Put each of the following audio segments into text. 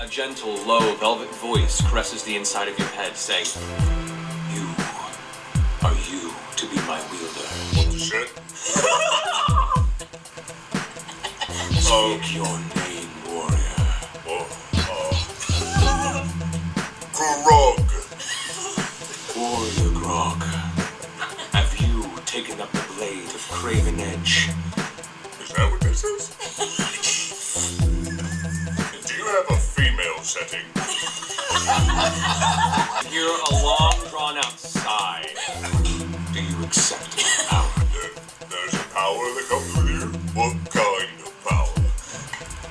A gentle, low, velvet voice caresses the inside of your head, saying, "You are you to be my wielder." What the shit? Speak your name, warrior. Grog. Warrior Grog, have you taken up the blade of Craven Edge? Is that what this is? Do you have a female setting? Hear a long, drawn-out sigh. Do you accept my power? There's a power that comes with you? What kind of power?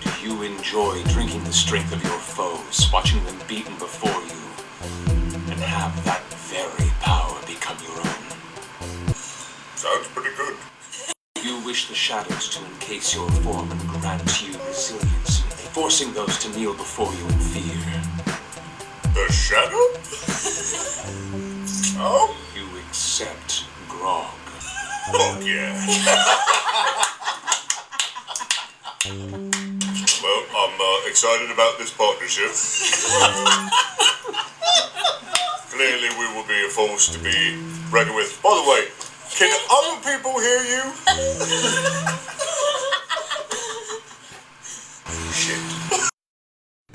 Do you enjoy drinking the strength of your foes, watching them beaten before you, and have that very power become your own? Sounds pretty good. You wish the shadows to encase your form and grant you resilience, forcing those to kneel before you in fear. The shadow? Oh? You accept Grog. Fuck yeah. Well, I'm excited about this partnership. Clearly we will be a force to be reckoned with. By the way, can other people hear you? Shit.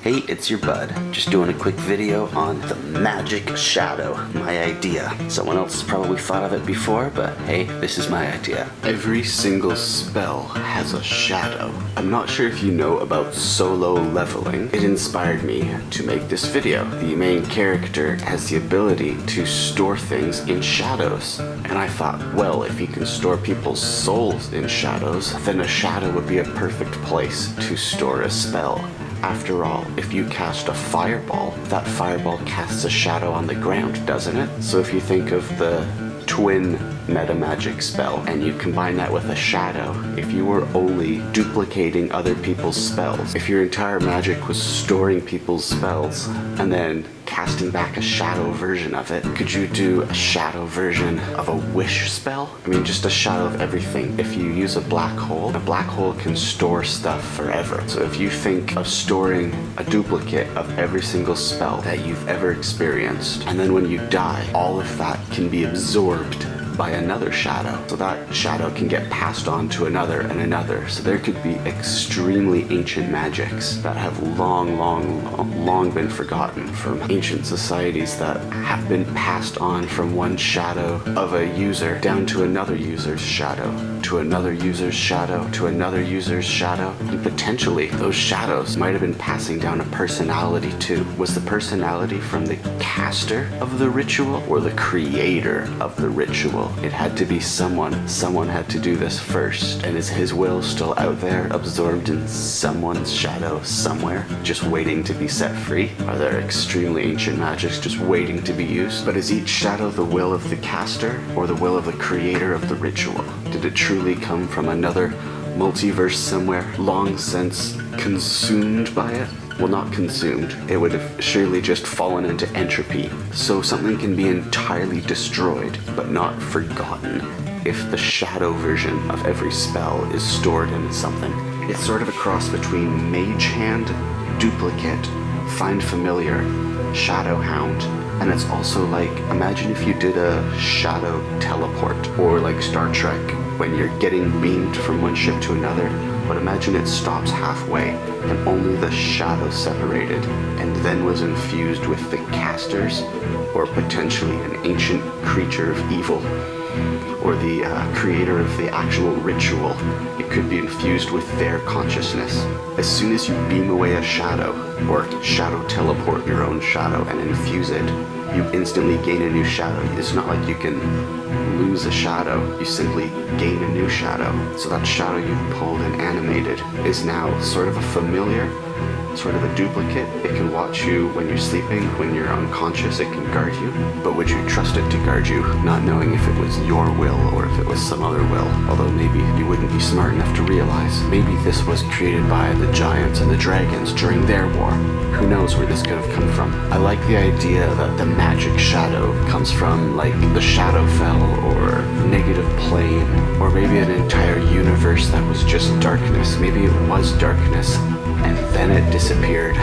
Hey, it's your bud. Just doing a quick video on the magic shadow, my idea. Someone else has probably thought of it before, but hey, this is my idea. Every single spell has a shadow. I'm not sure if you know about solo leveling. It inspired me to make this video. The main character has the ability to store things in shadows. And I thought, well, if you can store people's souls in shadows, then a shadow would be a perfect place to store a spell. After all, if you cast a fireball, that fireball casts a shadow on the ground, doesn't it? So if you think of the twin meta magic spell and you combine that with a shadow, if you were only duplicating other people's spells, if your entire magic was storing people's spells and then casting back a shadow version of it, could you do a shadow version of a wish spell? I mean, just a shadow of everything. If you use a black hole can store stuff forever. So if you think of storing a duplicate of every single spell that you've ever experienced, and then when you die, all of that can be absorbed by another shadow. So that shadow can get passed on to another and another. So there could be extremely ancient magics that have long been forgotten from ancient societies that have been passed on from one shadow of a user down to another user's shadow, to another user's shadow, to another user's shadow. And potentially those shadows might have been passing down a personality too. Was the personality from the caster of the ritual or the creator of the ritual? It had to be someone. Someone had to do this first. And is his will still out there, absorbed in someone's shadow somewhere, just waiting to be set free? Are there extremely ancient magics just waiting to be used? But is each shadow the will of the caster or the will of the creator of the ritual? Did it truly come from another multiverse somewhere, long since consumed by it? Well, not consumed. It would have surely just fallen into entropy. So something can be entirely destroyed, but not forgotten, if the shadow version of every spell is stored in something. It's sort of a cross between Mage Hand, Duplicate, Find Familiar, Shadow Hound, and it's also like, imagine if you did a shadow teleport, or like Star Trek, when you're getting beamed from one ship to another, but imagine it stops halfway and only the shadow separated and then was infused with the casters, or potentially an ancient creature of evil, or the creator of the actual ritual. It could be infused with their consciousness. As soon as you beam away a shadow, or shadow teleport your own shadow and infuse it, you instantly gain a new shadow. It's not like you can lose a shadow, you simply gain a new shadow. So that shadow you've pulled and animated is now sort of a familiar, sort of a duplicate. It can watch you when you're sleeping, when you're unconscious, it can guard you. But would you trust it to guard you, not knowing if it was your will or if it was some other will? Although maybe you wouldn't be smart enough to realize. Maybe this was created by the giants and the dragons during their war. Who knows where this could have come from? I like the idea that the magic shadow comes from like the Shadowfell or negative plane, or maybe an entire universe that was just darkness. Maybe it was darkness and then it disappeared.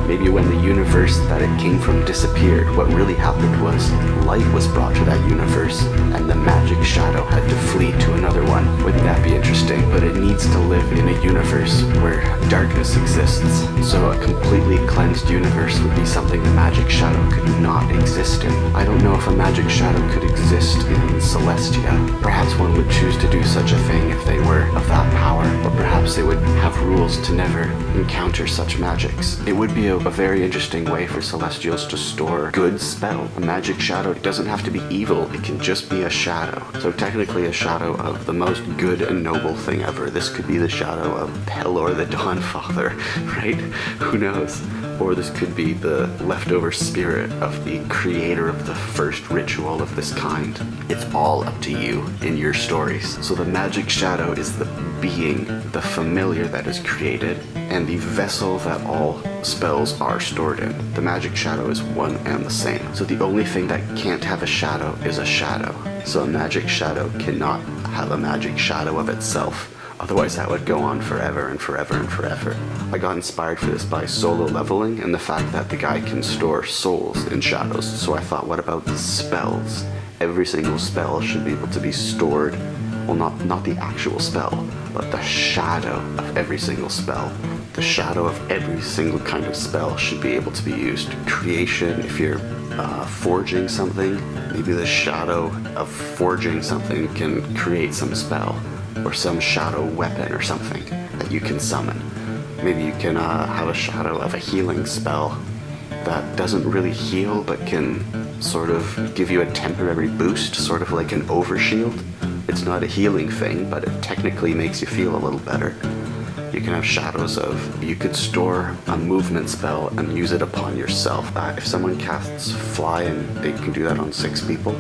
Maybe when the universe that it came from disappeared, what really happened was light was brought to that universe, and the magic shadow had to flee to another one. Wouldn't that be interesting? But it needs to live in a universe where darkness exists. So a completely cleansed universe would be something the magic shadow could not exist in. I don't know if a magic shadow could exist in Celestia. Perhaps one would choose to do such a thing if they were of that power, but perhaps they would have rules to never encounter such magics. It would be a very interesting way for Celestials to store good spell. A magic shadow doesn't have to be evil, it can just be a shadow. So technically a shadow of the most good and noble thing ever. This could be the shadow of Pelor the Dawnfather, right? Who knows? Or this could be the leftover spirit of the creator of the first ritual of this kind. It's all up to you in your stories. So the magic shadow is the being, the familiar that is created, and the vessel that all spells are stored in. The magic shadow is one and the same. So the only thing that can't have a shadow is a shadow. So a magic shadow cannot have a magic shadow of itself. Otherwise that would go on forever and forever and forever. I got inspired for this by solo leveling and the fact that the guy can store souls in shadows. So I thought, what about spells? Every single spell should be able to be stored. Well, not the actual spell, but the shadow of every single spell. The shadow of every single kind of spell should be able to be used. Creation, if you're forging something, maybe the shadow of forging something can create some spell, or some shadow weapon or something that you can summon. Maybe you can have a shadow of a healing spell that doesn't really heal but can sort of give you a temporary boost, sort of like an overshield. It's not a healing thing, but it technically makes you feel a little better. You can have shadows of, you could store a movement spell and use it upon yourself. If someone casts fly and they can do that on 6 people,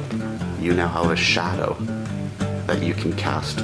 you now have a shadow that you can cast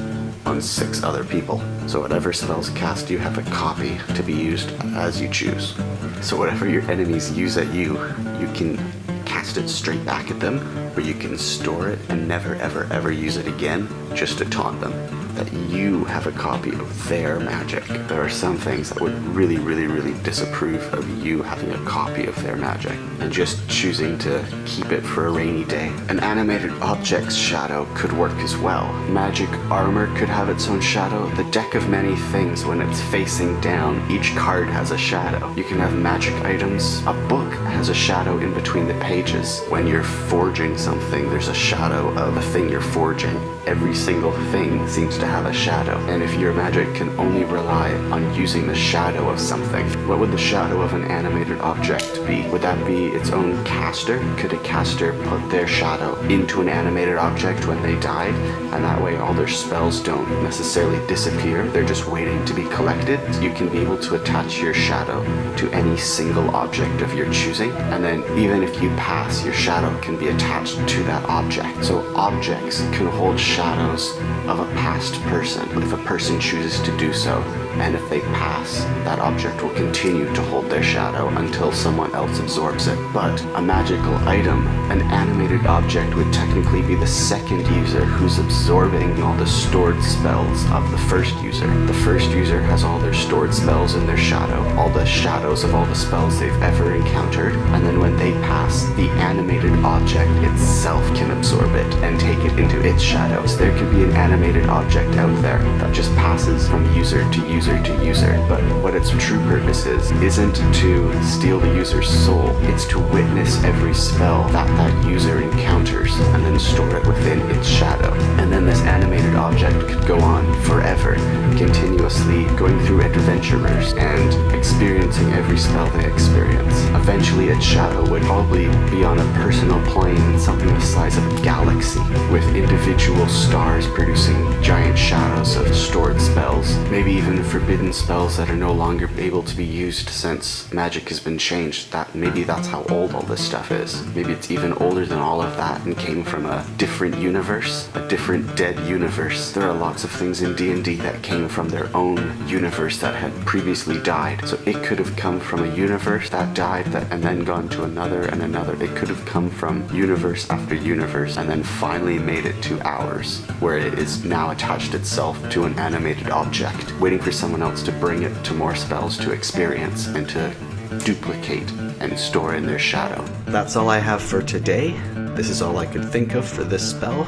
on 6 other people. So whatever spells cast, you have a copy to be used as you choose. So whatever your enemies use at you, you can cast it straight back at them, or you can store it and never ever ever use it again just to taunt them that you have a copy of their magic. There are some things that would really, really, really disapprove of you having a copy of their magic and just choosing to keep it for a rainy day. An animated object's shadow could work as well. Magic armor could have its own shadow. The deck of many things, when it's facing down, each card has a shadow. You can have magic items. A book has a shadow in between the pages. When you're forging something, there's a shadow of the thing you're forging. Every single thing seems to have a shadow, and if your magic can only rely on using the shadow of something, what would the shadow of an animated object be? Would that be its own caster? Could a caster put their shadow into an animated object when they died, and that way all their spells don't necessarily disappear, they're just waiting to be collected? You can be able to attach your shadow to any single object of your choosing, and then even if you pass, your shadow can be attached to that object. So objects can hold shadows of a past person if a person chooses to do so, and if they pass, that object will continue to hold their shadow until someone else absorbs it. But a magical item, an animated object, would technically be the second user who's absorbing all the stored spells of the first user. The first user has all their stored spells in their shadow, all the shadows of all the spells they've ever encountered, and then when they pass, the animated object itself can absorb it and take it into its shadow. So there could be an animated object out there that just passes from user to user to user, but what its true purpose is isn't to steal the user's soul, it's to witness every spell that that user encounters and then store it within its shadow. And then this animated object could go on forever, continuously going through adventurers and experiencing every spell they experience. Eventually its shadow would probably be on a personal plane, something the size of a galaxy, with individual stars producing giant shadows of stored spells, maybe even forbidden spells that are no longer able to be used since magic has been changed. Maybe that's how old all this stuff is. Maybe it's even older than all of that and came from a different universe, a different dead universe. There are lots of things in D&D that came from their own universe that had previously died. So it could have come from a universe that died and then gone to another and another. It could have come from universe after universe and then finally made it to ours, where it is now attached itself to an animated object, waiting for someone else to bring it to more spells to experience and to duplicate and store in their shadow. That's all I have for today. This is all I could think of for this spell.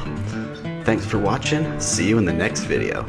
Thanks for watching. See you in the next video.